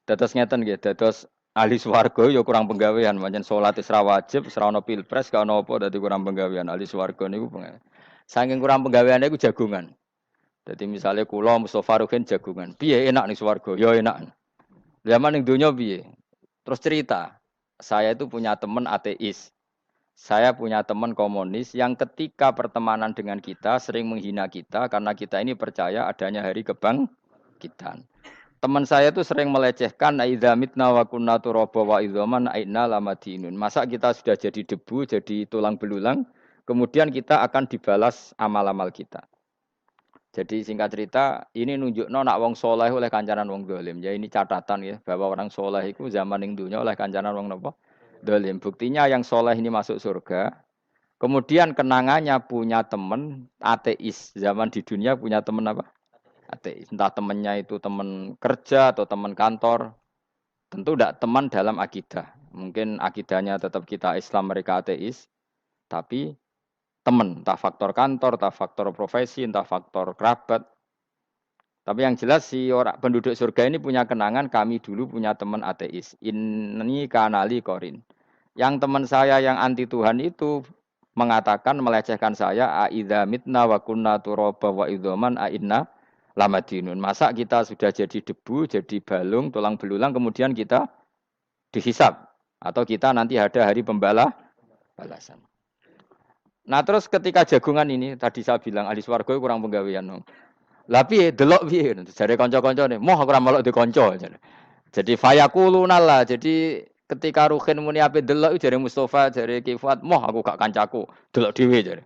Dados ngeten nggih, dados ahli swarga ya kurang penggawean, pancen salat wis ra wajib, wis ra ono pilpres, gak ono apa dadi kurang penggawean. Ahli swarga niku saking kurang penggaweane iku jagungan. Dadi misale kula Mustofa Ruhin jagungan. Piye enak ning swarga? Ya enak. Zaman ning donya piye? Terus cerita, saya itu punya teman ateis. Saya punya teman komunis yang ketika pertemanan dengan kita sering menghina kita karena kita ini percaya adanya hari kebangkitan. Teman saya itu sering melecehkan aidza mitna wa kunna turaba wa idzaman aina lamadinun. Masa kita sudah jadi debu, jadi tulang belulang, kemudian kita akan dibalas amal-amal kita. Jadi singkat cerita, ini nunjukno nak wong soleh oleh kancanan wong dolim. Ya ini catatan ya, bahwa orang soleh itu zaman yang dunia oleh kancanan wong nopo dolim. Buktinya yang soleh ini masuk surga, kemudian kenangannya punya teman ateis. Zaman di dunia punya teman apa? Ateis. Entah temannya itu teman kerja atau teman kantor. Tentu tidak teman dalam akidah. Mungkin akidahnya tetap kita Islam, mereka ateis. Tapi teman, entah faktor kantor, entah faktor profesi, entah faktor kerabat. Tapi yang jelas si orang penduduk surga ini punya kenangan kami dulu punya teman ateis. Ini kanali korin. Yang teman saya yang anti Tuhan itu mengatakan melecehkan saya aidza mitna wa kunna turaba wa idzaman ainna lamadinun. Masa kita sudah jadi debu, jadi balung, tulang belulang kemudian kita dihisap atau kita nanti ada hari balasan. Nah, terus ketika jagungan ini tadi saya bilang ahli swarga kurang penggawean. Lah piye delok piye jare kanca-kancane, "Moh aku ora melok di kanca." Jadi fayakuluna lah. Jadi ketika Ruhin muni ape delok jare Mustofa, jare Kifat, "Moh aku gak kancaku, delok dhewe." Jare.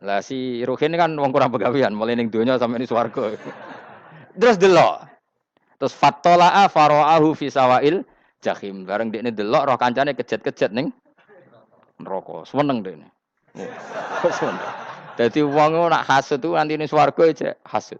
Lah si Ruhin kan wong kurang pegawean, mulai ning donya sampe ning swarga. Terus delok. Terus fattala'a fara'ahu fi sawail jahim. Bareng dekne delok roh kancane kejet-kejet ning neraka. Seneng dekne. Oh, seneng. Dadi wong nak hasud tuh nanti ning swarga aja hasud.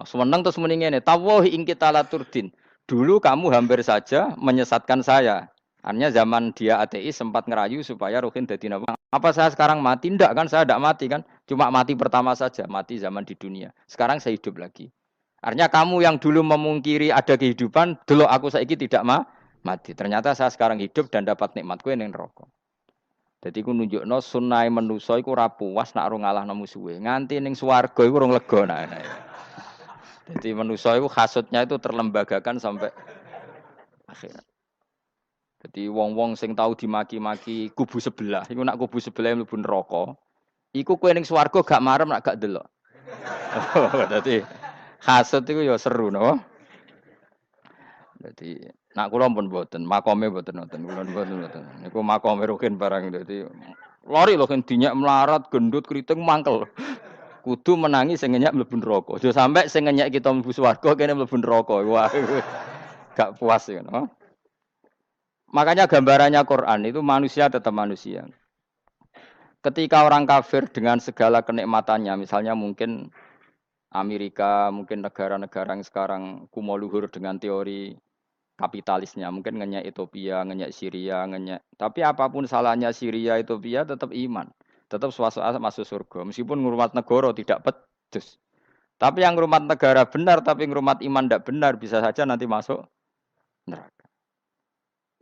Seneng terus muni ngene, "Tawahi ing kita laturdin." Dulu kamu hampir saja menyesatkan saya. Artinya zaman dia ateis sempat ngerayu supaya Ruhin dadi napa? Apa saya sekarang mati? Ndak kan, saya ndak mati kan. Cuma mati pertama saja, mati zaman di dunia. Sekarang saya hidup lagi. Artinya kamu yang dulu memungkiri ada kehidupan, dulu aku saiki tidak mati. Ternyata saya sekarang hidup dan dapat nikmatku yang rokok. Jadi ku nunjukno sunai manusa iku ora puas nak ora ngalahno musuhe. Nganti ning swarga iku urung lega nak. Jadi manusia itu hasutnya itu terlembagakan sampai akhirat. Jadi wong-wong sing tahu dimaki-maki kubu sebelah, iku nak kubu sebelah mlebu neraka, iku kowe ning swarga gak marem nak gak delok. Dadi hasut iku ya seru no. Dadi nak kula pun mboten, makome mboten wonten, kula mboten. Niku makome rukin barang dadi lori lho kan dinyak melarat, gendut, kriting mangkel. Kudu menangi sing ngenyak mlebu neraka. Aja sampe sing ngenyak kita mlebu swarga kene mlebu neraka. Wah, gak puas ya, no? Makanya gambarannya Quran itu manusia tetap manusia. Ketika orang kafir dengan segala kenikmatannya, misalnya mungkin Amerika, mungkin negara-negara yang sekarang kumo luhur dengan teori kapitalisnya, mungkin ngenyak Ethiopia, ngenyak Syria, ngenyak. Tapi apapun salahnya Syria, Ethiopia tetap iman, tetap suatu saat masuk surga. Meskipun ngurmat negara tidak pedes. Tapi yang ngurmat negara benar, tapi ngurmat iman tidak benar, bisa saja nanti masuk neraka.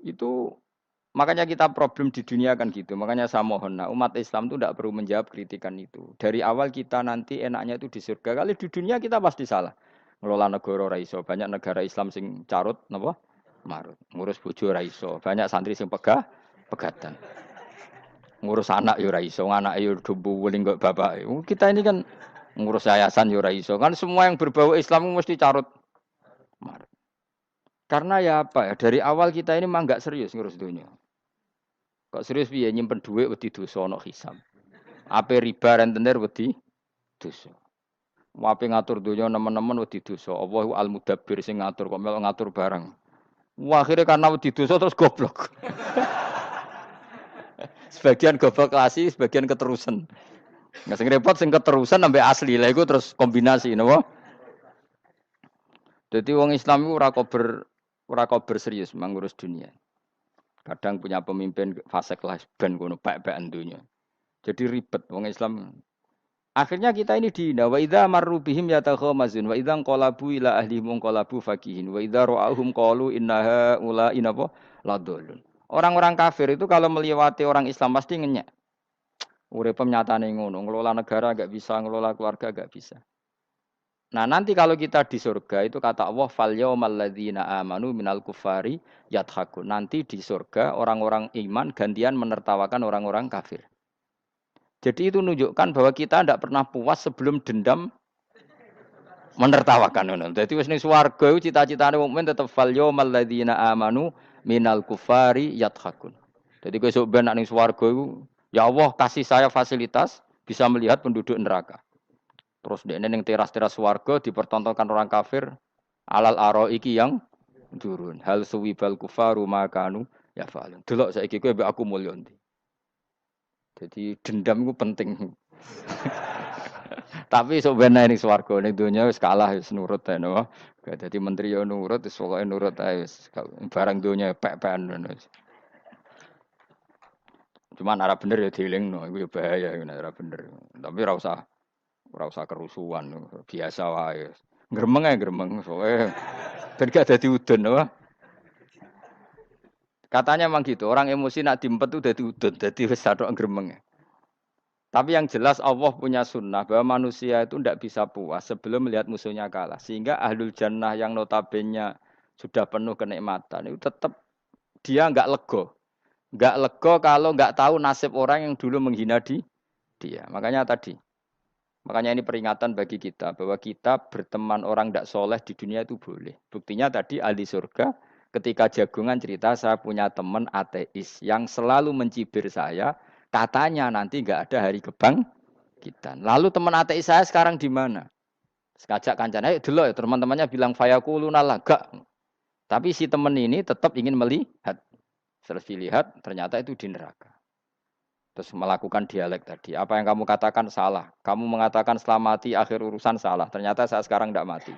Itu makanya kita problem di dunia kan gitu. Makanya saya mohon, nah, umat Islam itu tidak perlu menjawab kritikan itu. Dari awal kita nanti enaknya itu di surga. Kali di dunia kita pasti salah. Ngelola negara raiso. Banyak negara Islam sing carut, napa? Marut. Ngurus bojo raiso. Banyak santri sing pegatan. Ngurus anak yo raiso, anak yo dumbu weling kok bapak. Kita ini kan ngurus yayasan yo raiso. Kan semua yang berbau Islam mesti carut marut. Karena ya apa ya, dari awal kita ini mah nggak serius ngurus dunia. Kok serius piye nyimpen dhuwit wedi dosa ana hisab. Ape riba rentenir wedi dosa. Ape ngatur donya nemen-nemen wedi dosa. Allahu al-mudabbir sing ngatur kok melok ngatur barang. Wah, akhirnya karena wedi dosa terus goblok. Sebagian goblok klasi, sebagian keterusan. Nggak sing repot sing keterusan sampai asli. Lah iku terus kombinasi napa? Jadi wong Islam iku ora kober serius mengurus dunia. Kadang punya pemimpin fasik lah ben ngono pek-pekan dunia. Jadi ribet wong Islam. Akhirnya kita ini dihina. Wa idza marru bihim yatakhamazun wa idza qalabu ila ahlihim qalabu fakihin wa idza ra'ahum qalu innaha ula inapa ladallun. Orang-orang kafir itu kalau melewati orang Islam pasti ngenyek. Urip nyatane ngono, ngelola negara enggak bisa, ngelola keluarga enggak bisa. Nah, nanti kalau kita di surga itu kata Allah fal yaumal ladzina amanu minal kufari yadhakun. Nanti di surga orang-orang iman gantian menertawakan orang-orang kafir. Jadi itu menunjukkan bahwa kita tidak pernah puas sebelum dendam menertawakan. Jadi wis ning swarga cita-citane mukmin tetep fal yaumal ladzina amanu minal kufari yadhakun. Jadi kowe sok ben ning swarga iku ya Allah kasih saya fasilitas bisa melihat penduduk neraka. Terus dekne ning teras-teras swarga dipertontonkan orang kafir alal araiki yang turun. Hal suwibal kufaru makanu ya fa'alun. Delok saiki kowe mbek aku mulya ndi. Jadi dendam itu penting. Tapi sok ben ning swarga ning donya wis kalah wis nurut ae no. Dadi menteri yo nurut wis pokoke nurut ae wis barang donya pek-pekan ngono. Cuman arah bener ya dielingno iku ya bahaya nek ora bener. Tapi ora usah kerusuhan, biasa wae. Gremeng ae gremeng soalnya ben gak dadi udun apa. Katanya memang gitu, orang emosi nak diempet itu dadi udun, dadi wis satok gremeng. Tapi yang jelas Allah punya sunnah bahwa manusia itu tidak bisa puas sebelum melihat musuhnya kalah. Sehingga ahlul jannah yang notabene sudah penuh kenikmatan itu tetap dia enggak lego. Enggak lego kalau enggak tahu nasib orang yang dulu menghina dia. Makanya ini peringatan bagi kita bahwa kita berteman orang tidak soleh di dunia itu boleh. Buktinya tadi ahli surga ketika jagungan cerita saya punya teman ateis yang selalu mencibir saya. Katanya nanti nggak ada hari kebangkitan. Lalu teman ateis saya sekarang di mana? Sekajak kancana, ayo dulu ya teman-temannya bilang fayakuluna laga. Tapi si teman ini tetap ingin melihat. Setelah dilihat ternyata itu di neraka. Terus melakukan dialek tadi. Apa yang kamu katakan salah. Kamu mengatakan setelah mati akhir urusan salah. Ternyata saya sekarang tidak mati.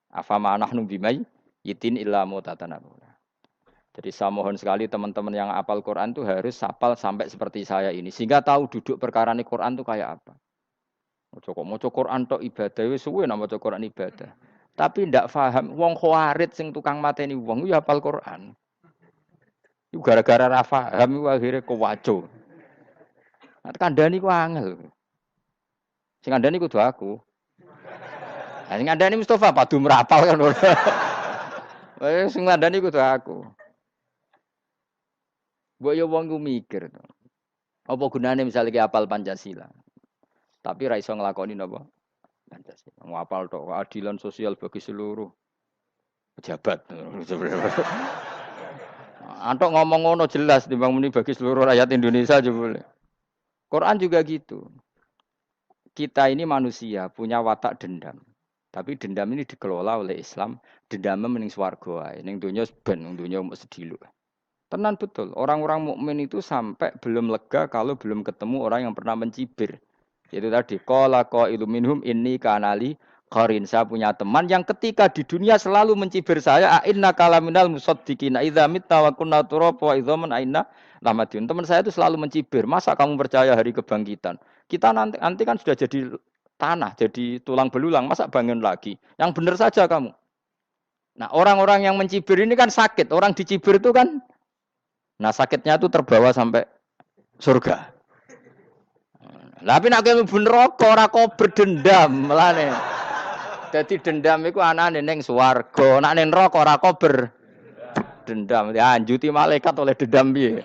Afama nahnu bimai yitin illa mutatanabuna. Jadi saya mohon sekali teman-teman yang hafal Quran itu harus hafal sampai seperti saya ini. Sehingga tahu duduk perkara ini Quran itu kayak apa. Mau Quran tok ibadah. Wis suwe nama Quran ibadah. Tapi tidak paham. Wong khawarit sing tukang mateni wong itu hafal Quran. Itu gara-gara ra paham akhirnya kewaco. Nah, kandhani ku angel. Sing kandhani kudu aku. Nah, sing kandhani Mustofa padu merapal kan. Sing kandhani kudu aku. Mbok yo wong ku mikir to. Apa gunane misalnya ki hafal Pancasila. Tapi ra iso nglakoni napa? Pancasila. Ngapal tok keadilan sosial bagi seluruh pejabat. Antok ngomong ngono jelas timbang muni bagi seluruh rakyat Indonesia aja boleh. Quran juga gitu. Kita ini manusia punya watak dendam. Tapi dendam ini dikelola oleh Islam. Dendamnya mending swarga. Ning donya ben, ning donya mung sedilu. Tenan betul. Orang-orang mukmin itu sampai belum lega kalau belum ketemu orang yang pernah mencibir. Yaitu tadi qala qailu minhum inni kanali qarin. Saya punya teman yang ketika di dunia selalu mencibir saya, inna kalaminal musaddiqina idza mitta wa kunna turaba wa idzaman aina Lamadyun. Teman saya itu selalu mencibir. Masa kamu percaya hari kebangkitan? Kita nanti kan sudah jadi tanah, jadi tulang belulang. Masa bangun lagi? Yang benar saja kamu. Nah, orang-orang yang mencibir ini kan sakit. Orang dicibir itu kan, nah sakitnya itu terbawa sampai surga. Tapi nak kamu bener kok ora kok berdendam melane. Jadi dendam itu anane ning swarga, nak ning neraka ora kok berdendam. Dianjuti malaikat oleh dendam piye?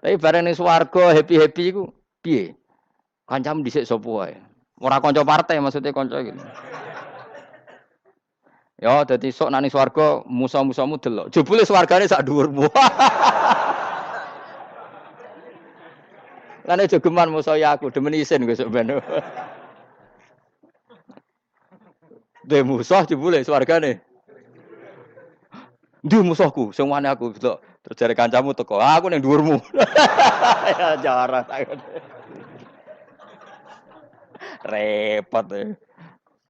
Tapi bareng ning swarga happy-happy iku piye? Kancamu dhisik sapa wae. Ora kanca partai maksudnya kanca gitu. Ya dadi sok nang ning swarga musa-musamu delok. Jebule swargane sak dhuwurmu. Lan jogeman musa ya aku demen isin besok ben. De musuh jebule swargane. Ndi musuhku sing wani aku delok. Terus jare kancamu teko, aku ning dhuwurmu. Ya jarah. Repot.